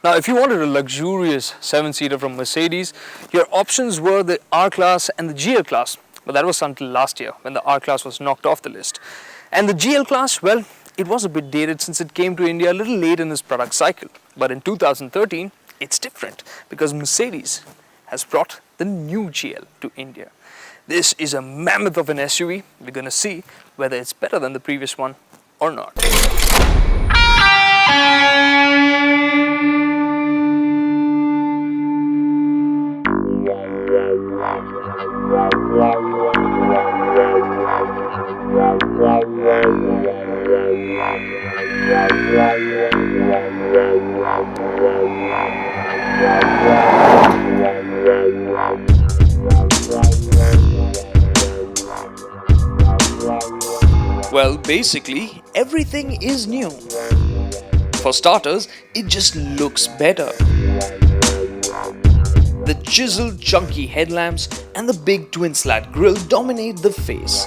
Now, if you wanted a luxurious 7-seater from Mercedes, your options were the R-Class and the GL Class. But that was until last year when the R-Class was knocked off the list. And the GL Class, well, it was a bit dated since it came to India a little late in its product cycle. But in 2013, it's different because Mercedes has brought the new GL to India. This is a mammoth of an SUV. We're going to see whether it's better than the previous one or not. Well, basically, everything is new. For starters, it just looks better. The chiseled, chunky headlamps and the big twin-slat grille dominate the face.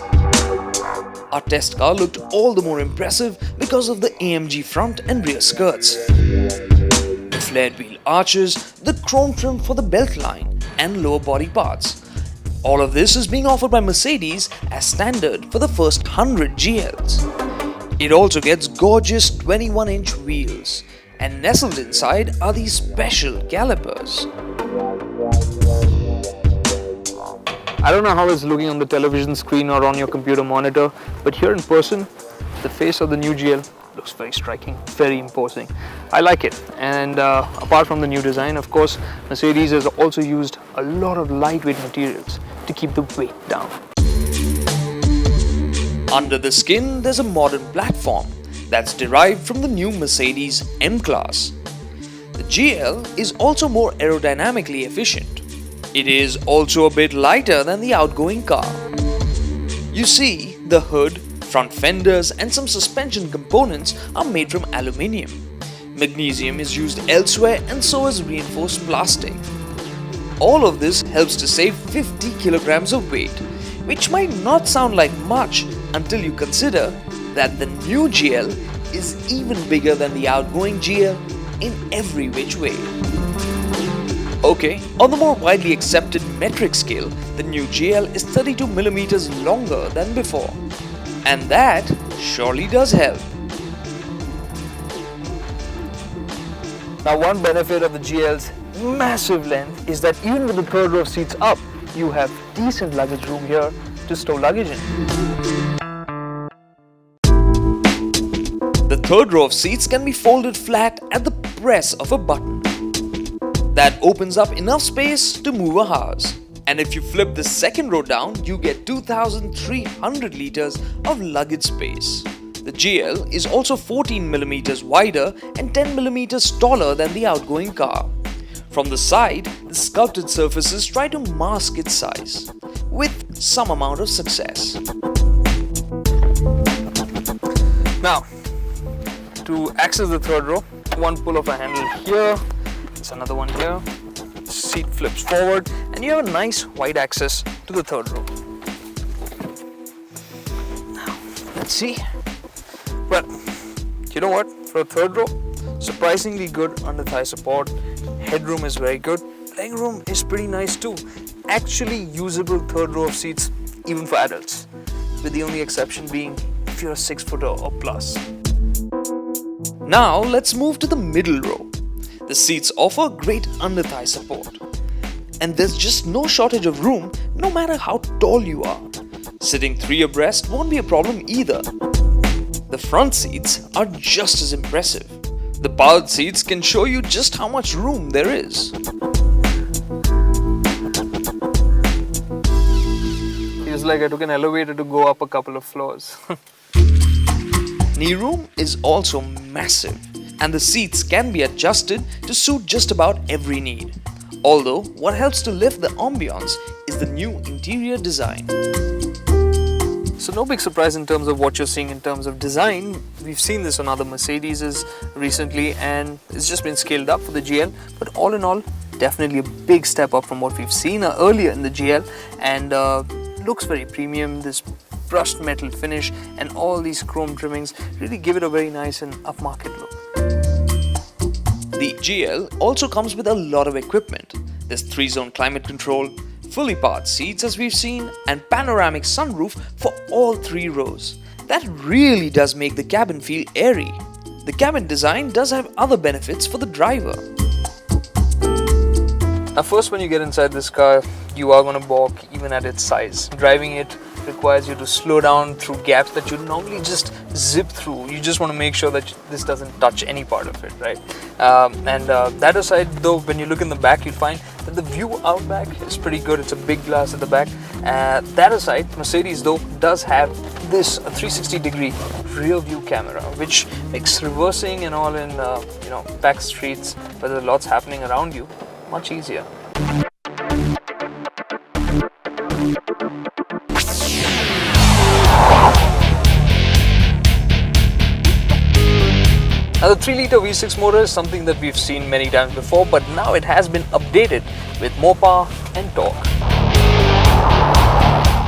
Our test car looked all the more impressive because of the AMG front and rear skirts, the flared wheel arches, the chrome trim for the belt line and lower body parts. All of this is being offered by Mercedes as standard for the first 100 GLs. It also gets gorgeous 21-inch wheels, and nestled inside are these special calipers. I don't know how it's looking on the television screen or on your computer monitor, but here in person, the face of the new GL looks very striking, very imposing. I like it. And apart from the new design, of course, Mercedes has also used a lot of lightweight materials to keep the weight down. Under the skin, there's a modern platform that's derived from the new Mercedes M-Class. The GL is also more aerodynamically efficient. It is also a bit lighter than the outgoing car. You see, the hood, front fenders and some suspension components are made from aluminium. Magnesium is used elsewhere and so is reinforced plastic. All of this helps to save 50 kilograms of weight, which might not sound like much until you consider that the new GL is even bigger than the outgoing GL in every which way. Okay, on the more widely accepted metric scale, the new GL is 32mm longer than before. And that surely does help. Now, one benefit of the GL's massive length is that even with the third row of seats up, you have decent luggage room here to store luggage in. The third row of seats can be folded flat at the press of a button. That opens up enough space to move a house. And if you flip the second row down, you get 2,300 liters of luggage space. The GL is also 14mm wider and 10mm taller than the outgoing car. From the side, the sculpted surfaces try to mask its size, with some amount of success. Now, to access the third row, one pull of a handle here, there's another one here. The seat flips forward and you have a nice wide access to the third row. Now, let's see. Well, you know what? For a third row, surprisingly good under thigh support. Headroom is very good. Legroom is pretty nice too. Actually usable third row of seats even for adults, with the only exception being if you're a 6-footer or plus. Now let's move to the middle row. The seats offer great under thigh support. And there's just no shortage of room no matter how tall you are. Sitting 3 abreast won't be a problem either. The front seats are just as impressive. The powered seats can show you just how much room there is. Feels like I took an elevator to go up a couple of floors. Knee room is also massive, and the seats can be adjusted to suit just about every need. Although, what helps to lift the ambiance is the new interior design. So no big surprise in terms of what you're seeing in terms of design. We've seen this on other Mercedes recently and it's just been scaled up for the GL. But all in all, definitely a big step up from what we've seen earlier in the GL, and looks very premium. This brushed metal finish and all these chrome trimmings really give it a very nice and upmarket look. The GL also comes with a lot of equipment. There's 3-zone climate control, fully powered seats as we've seen, and panoramic sunroof for all 3 rows. That really does make the cabin feel airy. The cabin design does have other benefits for the driver. Now first, when you get inside this car, you are going to balk even at its size. Driving it requires you to slow down through gaps that you normally just zip through. You just want to make sure that this doesn't touch any part of it, right? That aside though, when you look in the back, you'll find that the view out back is pretty good. It's a big glass at the back. That aside, Mercedes though does have this 360-degree rear view camera, which makes reversing and all in back streets where there's lots happening around you much easier. Now the 3-litre V6 motor is something that we've seen many times before, but now it has been updated with more power and torque.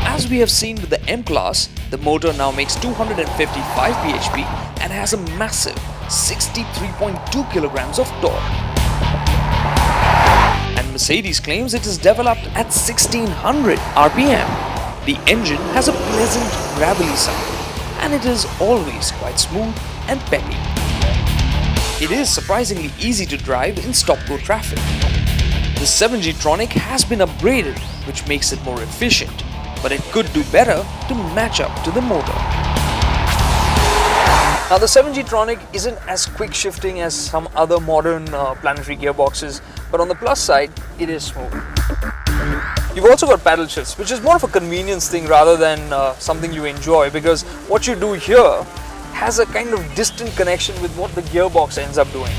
As we have seen with the M-Class, the motor now makes 255 bhp and has a massive 63.2 kilograms of torque. And Mercedes claims it is developed at 1600 RPM. The engine has a pleasant gravelly sound and it is always quite smooth and peppy. It is surprisingly easy to drive in stop-go traffic. The 7G-tronic has been upgraded, which makes it more efficient, but it could do better to match up to the motor. Now the 7G-tronic isn't as quick shifting as some other modern planetary gearboxes, but on the plus side, it is smooth. You've also got paddle shifts, which is more of a convenience thing rather than something you enjoy, because what you do here has a kind of distant connection with what the gearbox ends up doing.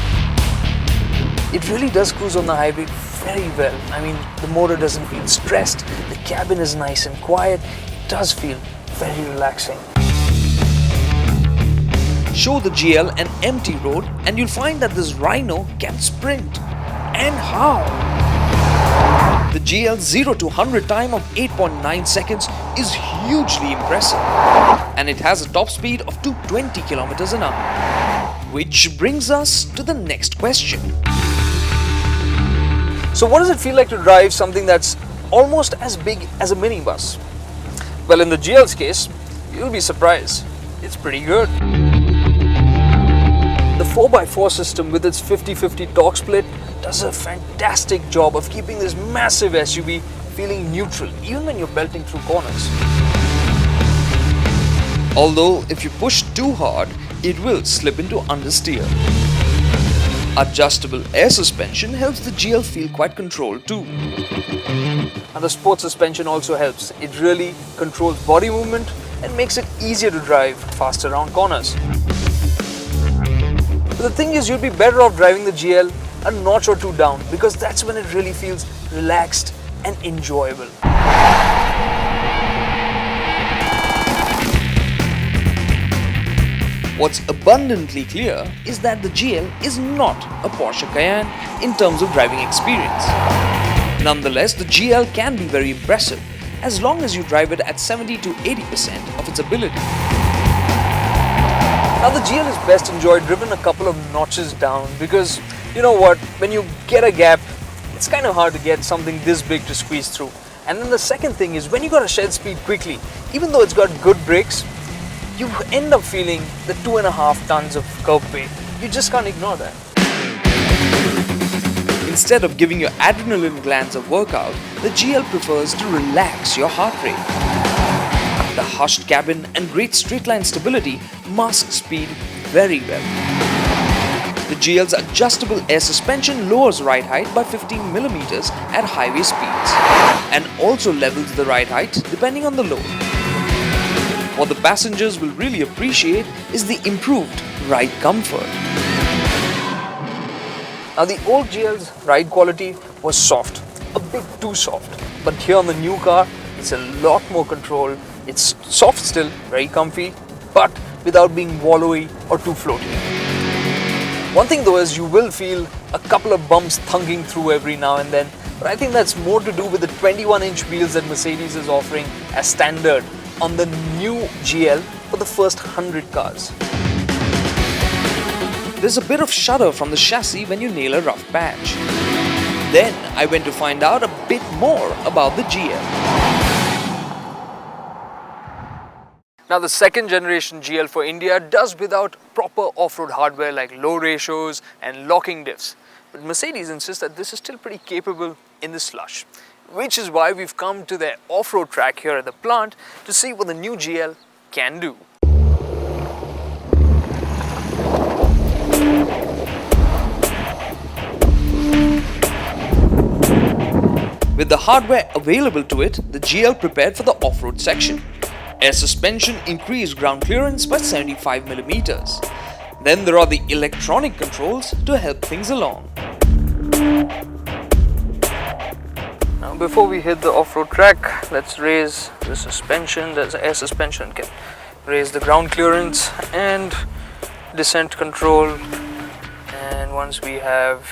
It really does cruise on the highway very well. I mean, the motor doesn't feel stressed, the cabin is nice and quiet, it does feel very relaxing. Show the GL an empty road and you'll find that this Rhino can sprint. And how? The GL's 0 to 100 time of 8.9 seconds is hugely impressive, and it has a top speed of 220 km an hour. Which brings us to the next question. So what does it feel like to drive something that's almost as big as a minibus? Well, in the GL's case, you'll be surprised. It's pretty good. The 4x4 system with its 50-50 torque split does a fantastic job of keeping this massive SUV feeling neutral even when you're belting through corners. Although if you push too hard, it will slip into understeer. Adjustable air suspension helps the GL feel quite controlled too. And the sports suspension also helps. It really controls body movement and makes it easier to drive fast around corners. But the thing is, you'd be better off driving the GL a notch or two down, because that's when it really feels relaxed and enjoyable. What's abundantly clear is that the GL is not a Porsche Cayenne in terms of driving experience. Nonetheless, the GL can be very impressive as long as you drive it at 70 to 80% of its ability. Now the GL is best enjoyed driven a couple of notches down, because you know what, when you get a gap, it's kind of hard to get something this big to squeeze through. And then the second thing is, when you got to shed speed quickly, even though it's got good brakes, you end up feeling the 2.5 tons of curb weight. You just can't ignore that. Instead of giving your adrenaline glands a workout, the GL prefers to relax your heart rate. The hushed cabin and great straight-line stability mask speed very well. The GL's adjustable air suspension lowers ride height by 15mm at highway speeds and also levels the ride height depending on the load. What the passengers will really appreciate is the improved ride comfort. Now the old GL's ride quality was soft, a bit too soft, but here on the new car, it's a lot more controlled. It's soft still, very comfy, but without being wallowy or too floaty. One thing though is you will feel a couple of bumps thunking through every now and then, but I think that's more to do with the 21-inch wheels that Mercedes is offering as standard on the new GL for the first 100 cars. there's a bit of shudder from the chassis when you nail a rough patch. Then I went to find out a bit more about the GL. Now the second generation GL for India does without proper off-road hardware like low ratios and locking diffs. But Mercedes insists that this is still pretty capable in the slush, which is why we've come to their off-road track here at the plant to see what the new GL can do. With the hardware available to it, the GL prepared for the off-road section. Air suspension increased ground clearance by 75mm. Then there are the electronic controls to help things along. Now before we hit the off-road track, let's raise the suspension. There's air suspension, can raise the ground clearance and descent control. And once we have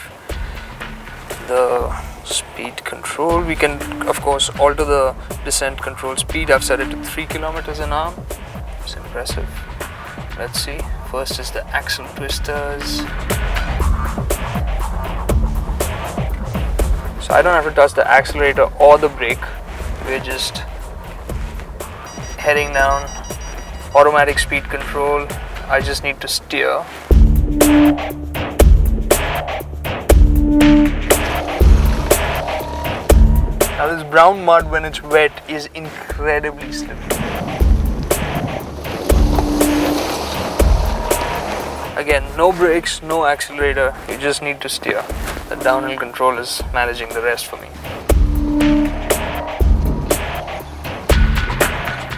the speed control, we can of course alter the descent control speed. I've set it to 3 kilometers an hour. It's impressive. Let's see. First is the axle twisters. So I don't have to touch the accelerator or the brake. We're just heading down. Automatic speed control. I just need to steer. Now this brown mud when it's wet is incredibly slippery. Again, no brakes, no accelerator, you just need to steer. The downhill control is managing the rest for me.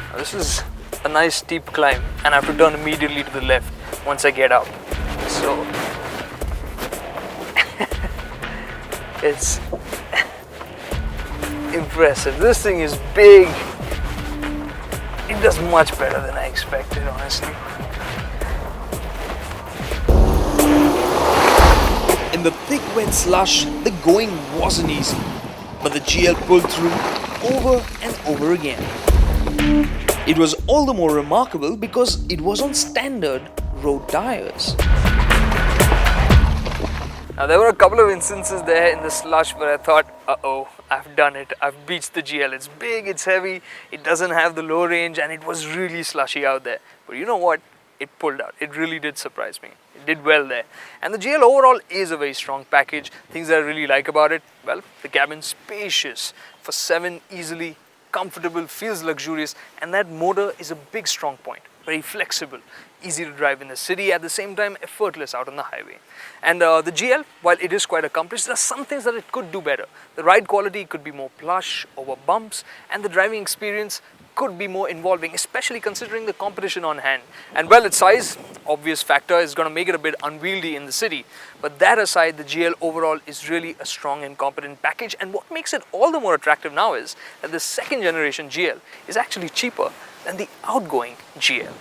Now this is a nice steep climb and I have to turn immediately to the left once I get up. So it's impressive. This thing is big. It does much better than I expected, honestly. In the thick wet slush, the going wasn't easy, but the GL pulled through over and over again. It was all the more remarkable because it was on standard road tires. Now there were a couple of instances there in the slush where I thought, uh-oh, I've done it, I've beached the GL. It's big, it's heavy, it doesn't have the low range and it was really slushy out there. But you know what? It pulled out. It really did surprise me. It did well there. And the GL overall is a very strong package. Things that I really like about it, well, the cabin's spacious. For 7, easily comfortable, feels luxurious, and that motor is a big strong point. Very flexible, easy to drive in the city, at the same time effortless out on the highway. And the GL, while it is quite accomplished, there are some things that it could do better. The ride quality could be more plush over bumps, and the driving experience could be more involving, especially considering the competition on hand. And well, its size, obvious factor, is going to make it a bit unwieldy in the city. But that aside, the GL overall is really a strong and competent package. And what makes it all the more attractive now is that the second generation GL is actually cheaper than the outgoing GL.